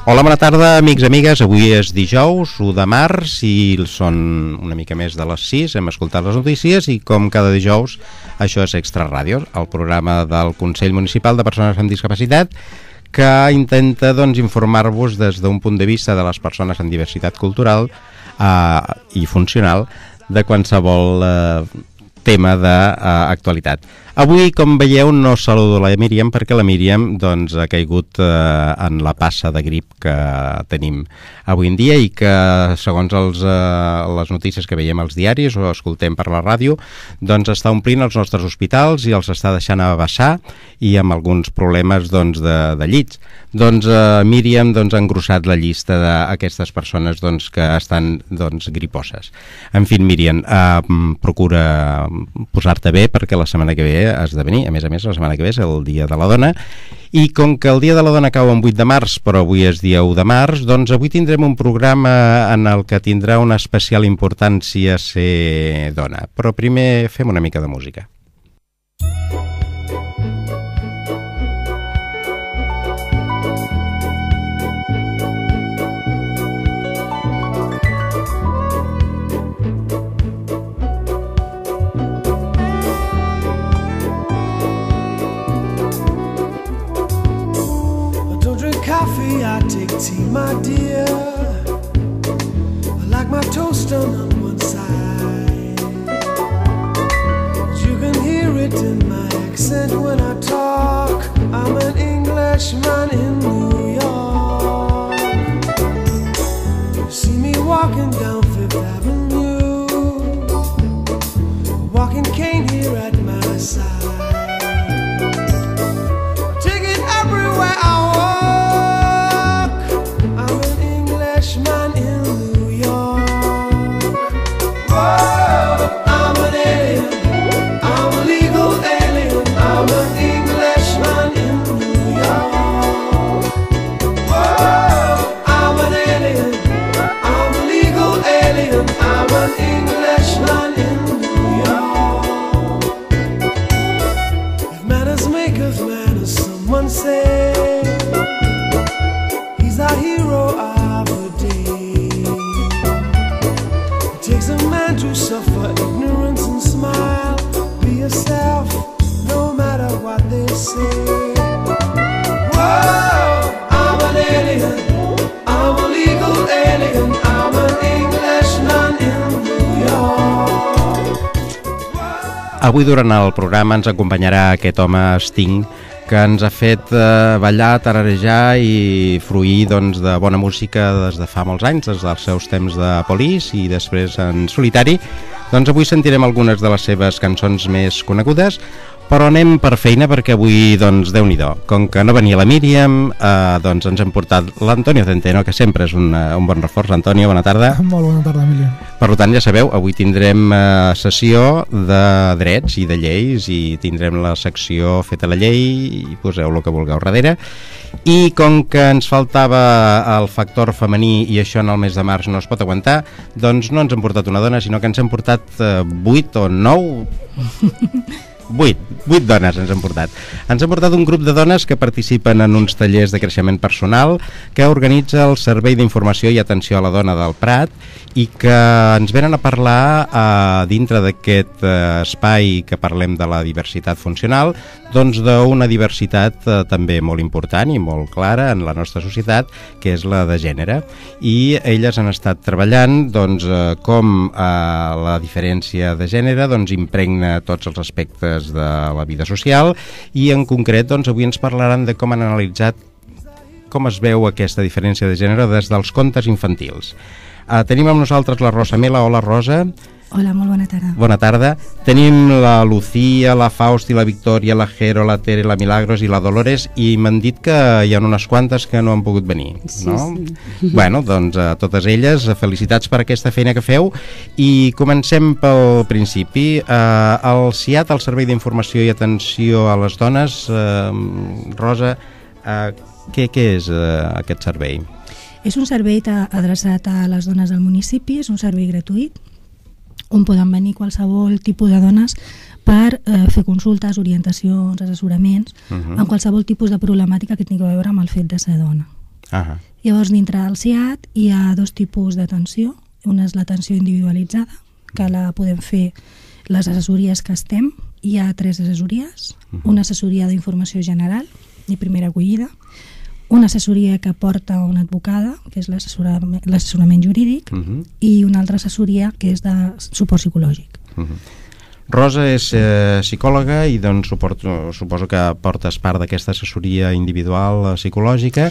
Hola, bona tarda, amics i amigues. Avui és dijous, 1 de març, i són una mica més de les 6. Hem escoltat les notícies i, com cada dijous, això és Extra Ràdio, el programa del Consell Municipal de Persones amb Discapacitat, que intenta informar-vos des d'un punt de vista de les persones amb diversitat cultural i funcional de qualsevol tema d'actualitat. Avui, com veieu, no saludo la Míriam perquè la Míriam ha caigut en la passa de grip que tenim avui en dia i que, segons les notícies que veiem als diaris o escoltem per la ràdio, està omplint els nostres hospitals i els està deixant a vessar i amb alguns problemes de llits. Míriam ha engrossat la llista d'aquestes persones que estan griposes. En fi, Míriam, procura posar-te bé perquè la setmana que ve has de venir. A més, la setmana que ve és el Dia de la Dona, i com que el Dia de la Dona cau en 8 de març, però avui és dia 1 de març, avui tindrem un programa en el que tindrà una especial importància ser dona. Però primer fem una mica de música. I take tea, my dear. I like my toast on one side. You can hear it in my accent when I talk. I'm an Englishman in New York. You see me walking down Fifth Avenue, a walking cane here at my side. Take it everywhere I walk. Man in New York. Whoa, I'm an alien, I'm a legal alien, I'm an Englishman in New York. Whoa, I'm an alien, I'm a legal alien, I'm an Englishman in New York. If manners make us manners, someone say, he's our hero. Takes a man to suffer ignorance and smile. Be yourself, no matter what they say. Whoa, I'm an alien, I'm a legal alien, I'm an Englishman in New York. Avui durant el programa ens acompanyarà aquest home Sting, que ens ha fet ballar, tararejar i fruir de bona música des de fa molts anys, des dels seus temps de Police i després en solitari. Avui sentirem algunes de les seves cançons més conegudes, però anem per feina perquè avui, Déu-n'hi-do, com que no venia la Míriam, ens hem portat l'Antonio Centeno, que sempre és un bon reforç. Antonio, bona tarda. Molt bona tarda, Emilio. Per tant, ja sabeu, avui tindrem sessió de drets i de lleis i tindrem la secció Feta la llei i poseu el que vulgueu darrere. I com que ens faltava el factor femení i això en el mes de març no es pot aguantar, no ens hem portat una dona, sinó que ens hem portat 8 o 9... 8 dones ens hem portat. Ens hem portat un grup de dones que participen en uns tallers de creixement personal que organitza el Servei d'Informació i Atenció a la Dona del Prat i que ens venen a parlar dintre d'aquest espai que parlem de la diversitat funcional, d'una diversitat també molt important i molt clara en la nostra societat, que és la de gènere. I elles han estat treballant com la diferència de gènere impregna tots els aspectes de la vida social i en concret avui ens parlaran de com han analitzat com es veu aquesta diferència de gènere des dels contes infantils. Tenim amb nosaltres la Rosa Mela. Hola, Rosa. Hola, molt bona tarda. Bona tarda. Tenim la Lucía, la Fausti, la Victòria, la Jero, la Tere, la Milagros i la Dolores, i m'han dit que hi ha unes quantes que no han pogut venir, no? Sí. Bueno, a totes elles, felicitats per aquesta feina que feu i comencem pel principi. El SIAT, el Servei d'Informació i Atenció a les Dones, Rosa, què és aquest servei? És un servei adreçat a les dones del municipi, és un servei gratuït on poden venir qualsevol tipus de dones per fer consultes, orientacions, assessoraments, amb qualsevol tipus de problemàtica que tingui a veure amb el fet de ser dona. Llavors, dintre del CIAT hi ha 2 tipus d'atenció. Una és l'atenció individualitzada, que la podem fer les assessories que estem. Hi ha 3 assessories, una assessoria d'informació general i primera acollida, una assessoria que porta una advocada, que és l'assessorament jurídic, i una altra assessoria que és de suport psicològic. Rosa és psicòloga i doncs suposo que portes part d'aquesta assessoria individual psicològica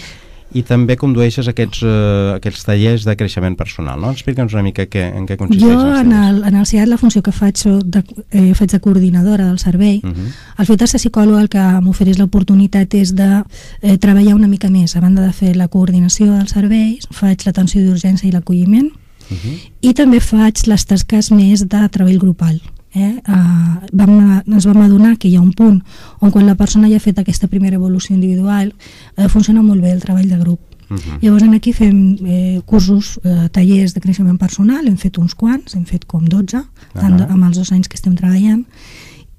i també condueixes aquests tallers de creixement personal, no? Explica'ns una mica en què consisteixen. Jo en el CIAT la funció que faig de coordinadora del servei. El fet de ser psicòloga el que m'ofereix l'oportunitat és de treballar una mica més. A banda de fer la coordinació dels serveis, faig l'atenció d'urgència i l'acolliment i també faig les tasques més de treball grupal. Ens vam adonar que hi ha un punt on quan la persona ja ha fet aquesta primera evolució individual funciona molt bé el treball de grup. Llavors aquí fem cursos, tallers de creixement personal, hem fet uns quants, hem fet com 12 amb els 2 anys que estem treballant,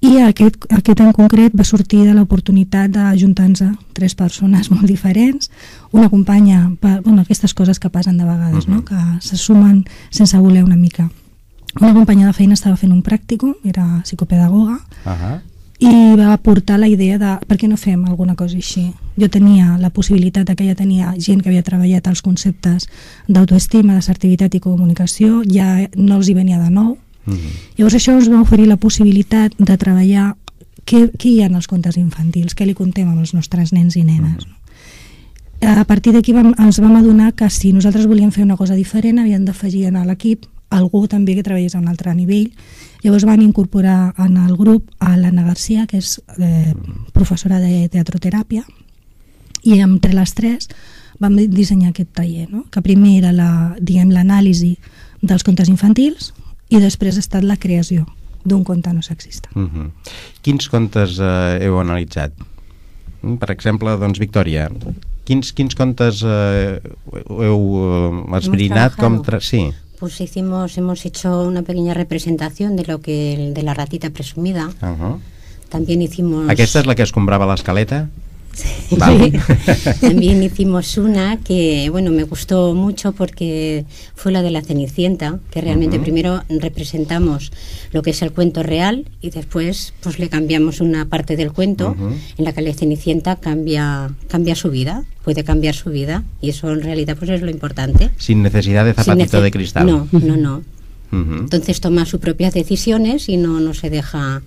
i aquest en concret va sortir de l'oportunitat d'ajuntar-nos 3 persones molt diferents, una companya, aquestes coses que passen de vegades, que se sumen sense voler una mica. Una companya de feina estava fent un pràcticum, era psicopedagoga, i va aportar la idea de per què no fem alguna cosa així. Jo tenia la possibilitat que ja tenia gent que havia treballat els conceptes d'autoestima, d'assertivitat i comunicació, ja no els hi venia de nou. Llavors això ens va oferir la possibilitat de treballar què hi ha en els contes infantils, què li contem als nostres nens i nenes. A partir d'aquí ens vam adonar que si nosaltres volíem fer una cosa diferent havíem d'afegir a l'equip algú també que treballés a un altre nivell. Llavors van incorporar en el grup a l'Anna Garcia, que és professora de teatroteràpia, i entre les 3 vam dissenyar aquest taller, que primer era l'anàlisi dels contes infantils i després ha estat la creació d'un conte no sexista. Quins contes heu analitzat? Per exemple, doncs, Victòria, quins contes heu esbrinat? Sí. Pues hemos hecho una pequeña representación de la ratita presumida. También hicimos... ¿Aquesta es la que escombraba la escaleta? Sí. Vale. También hicimos una que, bueno, me gustó mucho porque fue la de la Cenicienta, que realmente primero representamos lo que es el cuento real y después pues le cambiamos una parte del cuento en la que la Cenicienta cambia su vida, puede cambiar su vida, y eso en realidad pues es lo importante. Sin necesidad de zapatito de cristal. No. Entonces toma sus propias decisiones y no se deja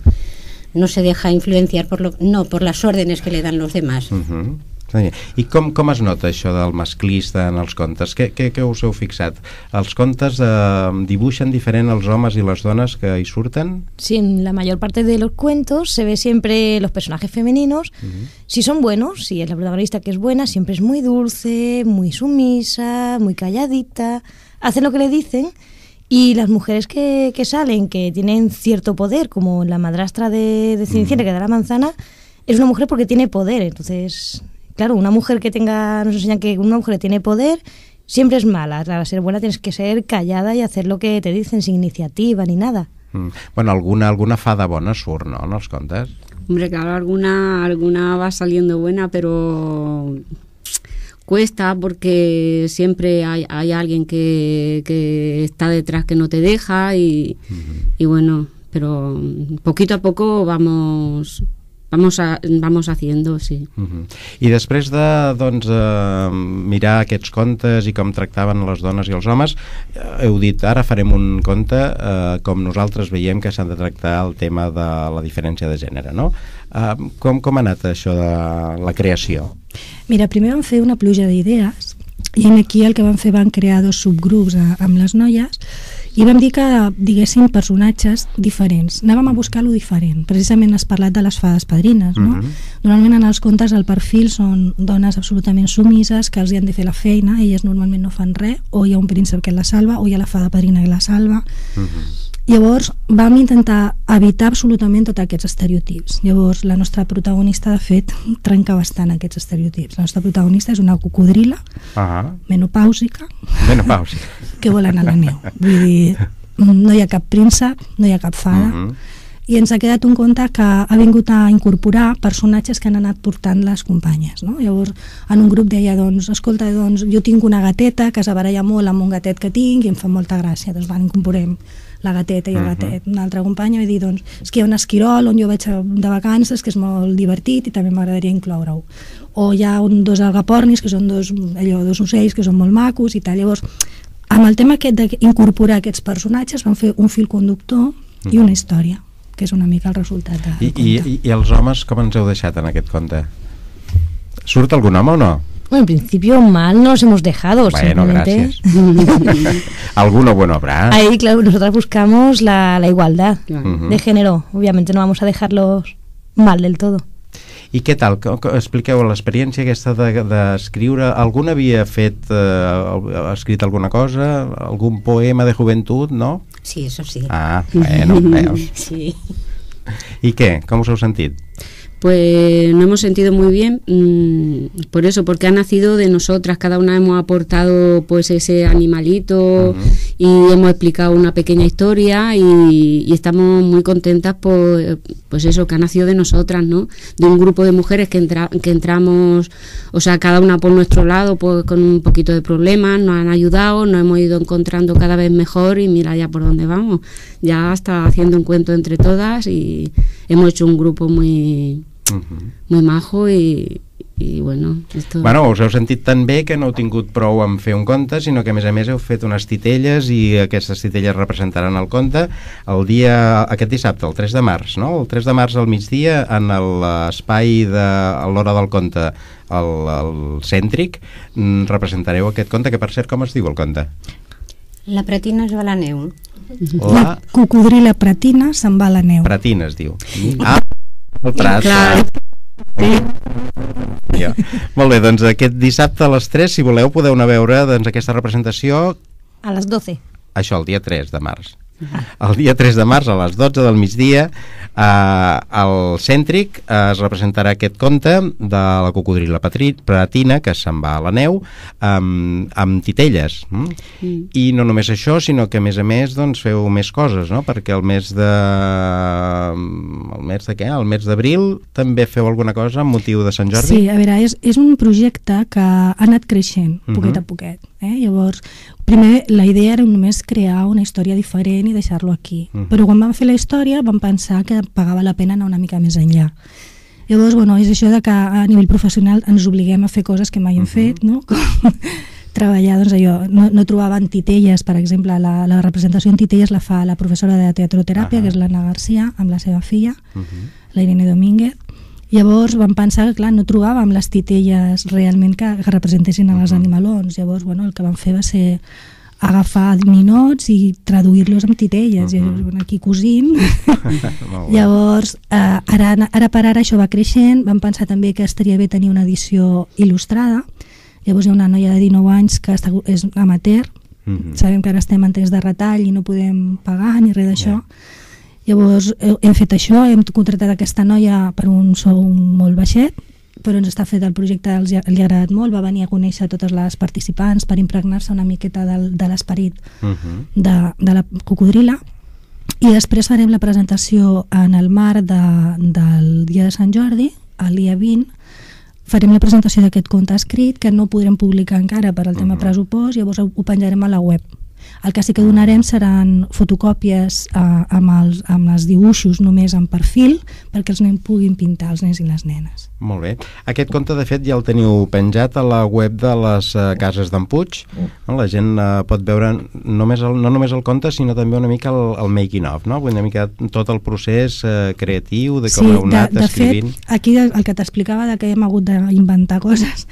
influenciar por las órdenes que le dan los demás. I com es nota això del masclista en els contes? Què us heu fixat? Els contes dibuixen diferent els homes i les dones que hi surten? Sí, en la mayor parte de los cuentos se ve siempre los personajes femeninos. Si son buenos, si es la protagonista que es buena, siempre es muy dulce, muy sumisa, muy calladita, hace lo que le dicen. Y las mujeres que salen, que tienen cierto poder, como la madrastra de Cenicienta que da la manzana, es una mujer porque tiene poder. Entonces, claro, una mujer nos enseñan que una mujer que tiene poder siempre es mala. Para ser buena tienes que ser callada y hacer lo que te dicen sin iniciativa ni nada. Bueno, alguna fada bona surt, no, en els contes? Hombre, claro, alguna va saliendo buena, pero... cuesta porque siempre hay alguien que está detrás que no te deja y bueno, pero poquito a poco vamos haciendo, sí. I després de mirar aquests contes i com tractaven les dones i els homes, heu dit, ara farem un conte com nosaltres veiem que s'han de tractar el tema de la diferència de gènere, no? Com ha anat això de la creació? Mira, primer vam fer una pluja d'idees i aquí el que van fer van crear 2 subgrups amb les noies i vam dir que diguéssim personatges diferents, anàvem a buscar lo diferent. Precisament has parlat de les fades padrines, no? Normalment en els contes el perfil són dones absolutament sumises que els hi han de fer la feina, elles normalment no fan res, o hi ha un príncep que la salva o hi ha la fada padrina que la salva. Llavors vam intentar evitar absolutament tots aquests estereotips. Llavors la nostra protagonista de fet trenca bastant aquests estereotips. La nostra protagonista és una cocodrila menopàusica que vol anar a la neu. Vull dir, no hi ha cap príncep, no hi ha cap fada, i ens ha quedat un conte que ha vingut a incorporar personatges que han anat portant les companyes, no? Llavors, en un grup deia, doncs, escolta, doncs, jo tinc una gateta que es baralla molt amb un gatet que tinc i em fa molta gràcia, doncs incorporem la gateta i el gatet. Una altra companya va dir, doncs, és que hi ha un esquirol on jo vaig de vacances que és molt divertit i també m'agradaria incloure-ho. O hi ha dos algapornis que són dos ocells que són molt macos i tal. Llavors, amb el tema aquest d'incorporar aquests personatges van fer un fil conductor i una història, que és una mica el resultat del conte. I els homes com ens heu deixat en aquest conte? Surt algun home o no? Bueno, en principio mal no nos hemos dejado. Bueno, gracias. Alguno bueno habrá. Ahí, claro, nosotras buscamos la igualdad de género. Obviamente no vamos a dejarlos mal del todo. I què tal? Expliqueu l'experiència aquesta d'escriure. Algun havia escrit alguna cosa? Algun poema de joventut, no? Sí, eso sí. Ah, bueno, veus. Sí. ¿Y qué? ¿Cómo os heu sentit? Pues nos hemos sentido muy bien, por eso, porque ha nacido de nosotras, cada una hemos aportado pues ese animalito y hemos explicado una pequeña historia y estamos muy contentas por pues eso, que ha nacido de nosotras, ¿no? De un grupo de mujeres que entramos, o sea, cada una por nuestro lado, pues con un poquito de problemas, nos han ayudado, nos hemos ido encontrando cada vez mejor y mira ya por dónde vamos, ya hasta haciendo un cuento entre todas y hemos hecho un grupo muy majo i bueno, esto... Bueno, us heu sentit tan bé que no heu tingut prou en fer un conte, sinó que a més heu fet unes titelles i aquestes titelles representaran el conte aquest dissabte, el 3 de març, no? El 3 de març al migdia en l'espai a l'hora del conte el Cèntric representareu aquest conte, que per cert, com es diu el conte? La pretina es va a la neu. La cocodrila pretina se'n va a la neu. Pretina es diu. Ah, el Prat. Ja. Molt bé, doncs aquest dissabte a les 3, si voleu, podeu anar a veure doncs, aquesta representació a les 12. Això, el dia 3 de març. El dia 3 de març a les 12 del migdia al Cèntric es representarà aquest conte de la cocodrila pretina que se'n va a la neu amb titelles i no només això, sinó que a més doncs, feu més coses, no? Perquè el mes d'abril també feu alguna cosa amb motiu de Sant Jordi? Sí, a veure, és un projecte que ha anat creixent poquet a poquet, llavors primer la idea era només crear una història diferent i deixar-lo aquí, però quan vam fer la història vam pensar que pagava la pena anar una mica més enllà. Llavors, bueno, és això de que a nivell professional ens obliguem a fer coses que mai hem fet, no? Com treballar, doncs allò, no trobaven titelles, per exemple, la representació en titelles la fa la professora de teatroteràpia, que és l'Anna Garcia, amb la seva filla, la Irene Domínguez. Llavors vam pensar que, clar, no trobàvem les titelles realment que representessin els animalons. Llavors, bueno, el que vam fer va ser agafar ninots i traduir-los amb titelles, i aquí cosint. Llavors, ara per ara això va creixent, vam pensar també que estaria bé tenir una edició il·lustrada. Llavors hi ha una noia de 19 anys que és amateur, sabem que ara estem en temps de retall i no podem pagar ni res d'això. Llavors hem fet això, hem contractat aquesta noia per un sou molt baixet, però ens està fet el projecte, li ha agradat molt, va venir a conèixer totes les participants per impregnar-se una miqueta de l'esperit de la cocodrila, i després farem la presentació en el marc del dia de Sant Jordi, el dia 20, farem la presentació d'aquest conte escrit que no podrem publicar encara per al tema pressupost, llavors ho penjarem a la web. El que sí que donarem seran fotocòpies amb els dibuixos només en perfil perquè els nens puguin pintar, els nens i les nenes. Molt bé. Aquest conte, de fet, ja el teniu penjat a la web de les Cases d'en Puig. La gent pot veure no només el conte, sinó també una mica el making of, no? Una mica tot el procés creatiu de com heu anat escrivint. De fet, aquí el que t'explicava de que hem hagut d'inventar coses,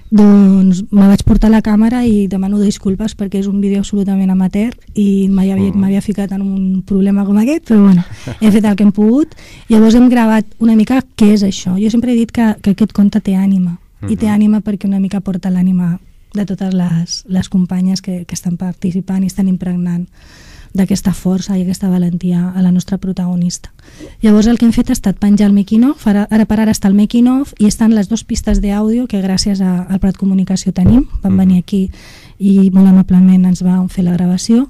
doncs me vaig portar la càmera i demano disculpes perquè és un vídeo absolutament amateur i m'havia ficat en un problema com aquest, però bueno, he fet el que hem pogut. Llavors hem gravat una mica què és això. Jo sempre he dit que aquest conte té ànima, i té ànima perquè una mica porta l'ànima de totes les companyes que estan participant i estan impregnant d'aquesta força i aquesta valentia a la nostra protagonista. Llavors el que hem fet ha estat penjar el making of, ara per ara està el making of i estan les 2 pistes d'àudio que gràcies al Prat Comunicació tenim, van venir aquí i molt amablement ens van fer la gravació,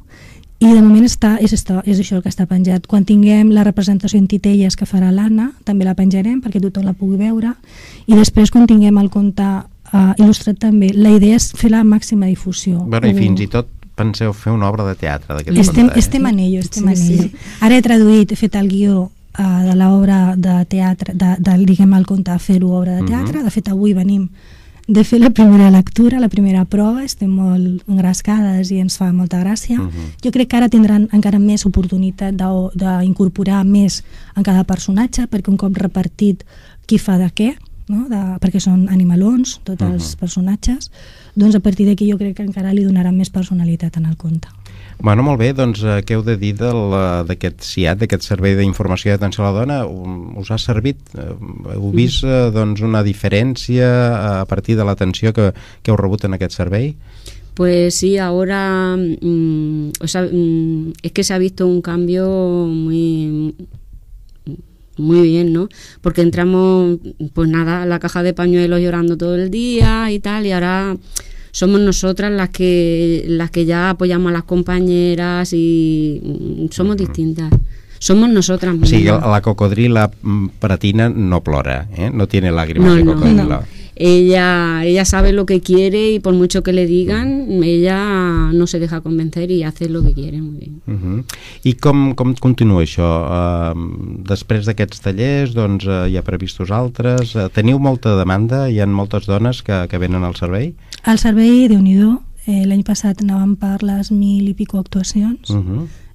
I de moment és això el que està penjat. Quan tinguem la representació en titelles que farà l'Anna, també la penjarem perquè tothom la pugui veure, i després quan tinguem el conte il·lustrat també, la idea és fer la màxima difusió. Bueno, i fins i tot penseu fer una obra de teatre d'aquest conte. Estem en ello. Ara he traduït, he fet el guió de l'obra de teatre, diguem el conte, a fer-ho obra de teatre. De fet, avui venim de fer la primera lectura, la primera prova, estem molt engrescades i ens fa molta gràcia. Jo crec que ara tindran encara més oportunitat d'incorporar més en cada personatge, perquè un cop repartit qui fa de què, no? Perquè són animalons, tots els personatges, doncs a partir d'aquí jo crec que encara li donaran més personalitat en el conte. Bueno, molt bé, doncs què heu de dir d'aquest SIAD, d'aquest Servei d'Informació i Atenció a la Dona? Us ha servit? Heu vist doncs, una diferència a partir de l'atenció que heu rebut en aquest servei? Pues sí, ahora es que se ha visto un cambio muy bien, ¿no? Porque entramos, pues nada, a la caja de pañuelos llorando todo el día y tal, y ahora somos nosotras las que ya apoyamos a las compañeras y somos distintas. Somos nosotras mismas. Sí, la cocodrila pratina no plora, no tiene lágrimas de cocodrilo. No. Ella sabe lo que quiere y por mucho que le digan, ella no se deja convencer i hace lo que quiere. Muy bien. I com continua això? Després d'aquests tallers, doncs, hi ha previstos altres? Teniu molta demanda? Hi ha moltes dones que venen al servei? Al servei, Déu-n'hi-do, l'any passat anàvem per les 1.000 i pico actuacions,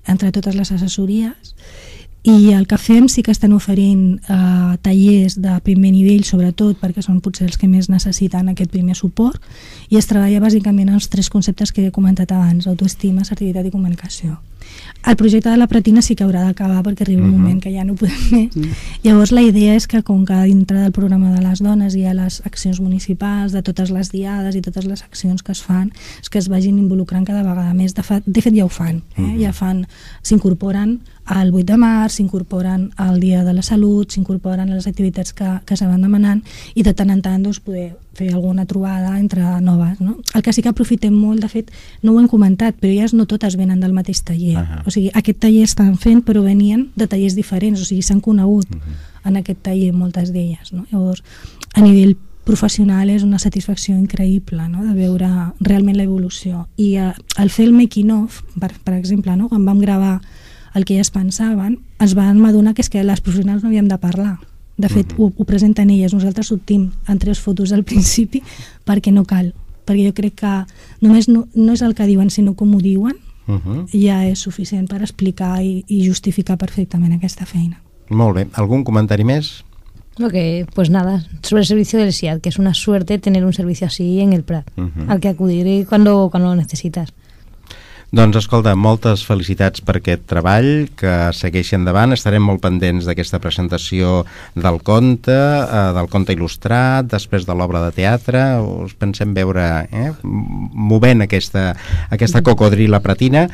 entre totes les assessories, i el que fem sí que estan oferint tallers de primer nivell, sobretot perquè són potser els que més necessiten aquest primer suport, i es treballa bàsicament els 3 conceptes que he comentat abans: autoestima, assertivitat i comunicació. El projecte de la Pratina sí que haurà d'acabar perquè arriba un moment que ja no podem més. Llavors la idea és que, com que dintre del programa de les dones hi ha les accions municipals, de totes les diades i totes les accions que es fan, és que es vagin involucrant cada vegada més. De fet ja ho fan, s'incorporen al 8 de març, s'incorporen al Dia de la Salut, s'incorporen a les activitats que se van demanant, i de tant en tant doncs, poder fer alguna trobada entre noves, no? El que sí que aprofitem molt, de fet, no ho hem comentat, però elles no totes venen del mateix taller. O sigui, aquest taller estan fent, però venien de tallers diferents, o sigui, s'han conegut en aquest taller moltes d'elles, no? Llavors, a nivell professional és una satisfacció increïble, no? De veure realment l'evolució. I al fer el making of, per exemple, no? Quan vam gravar el que elles pensaven, es van adonar que és que les professionals no havíem de parlar. De fet, ho presenten elles. Nosaltres sortim en 3 fotos al principi perquè no cal. Perquè jo crec que només no és el que diuen, sinó com ho diuen, ja és suficient per explicar i justificar perfectament aquesta feina. Molt bé. ¿Algún comentario més? Pues nada, sobre el servicio del SIAD, que es una suerte tener un servicio así en el Prat, al que acudir cuando lo necesitas. Doncs escolta, moltes felicitats per aquest treball, que segueixi endavant. Estarem molt pendents d'aquesta presentació del conte il·lustrat, després de l'obra de teatre. Us pensem veure movent aquesta cocodrila pratina,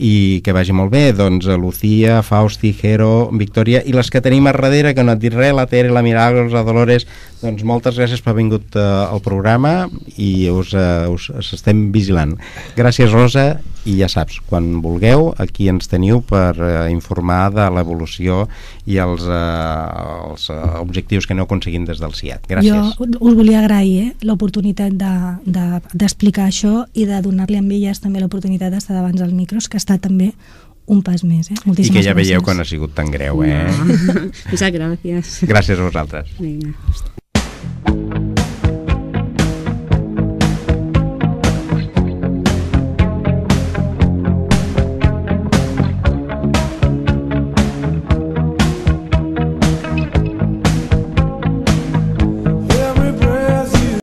i que vagi molt bé. Doncs Lucía, Fausti, Jero, Victòria i les que tenim a darrere, que no et dit res, la Tere, la Milagros, la Dolores, doncs moltes gràcies per haver vingut al programa i us estem vigilant. Gràcies, Rosa, i ja saps, quan vulgueu, aquí ens teniu per informar de l'evolució i els objectius que aneu aconseguint des del SIAD. Gràcies. Jo us volia agrair l'oportunitat d'explicar això i de donar-li a elles també l'oportunitat d'estar davant dels micros, que està també un pas més. Moltíssimes gràcies. I que ja veieu que no ha sigut tan greu. Muchas gracias. Gràcies a vosaltres. Vinga.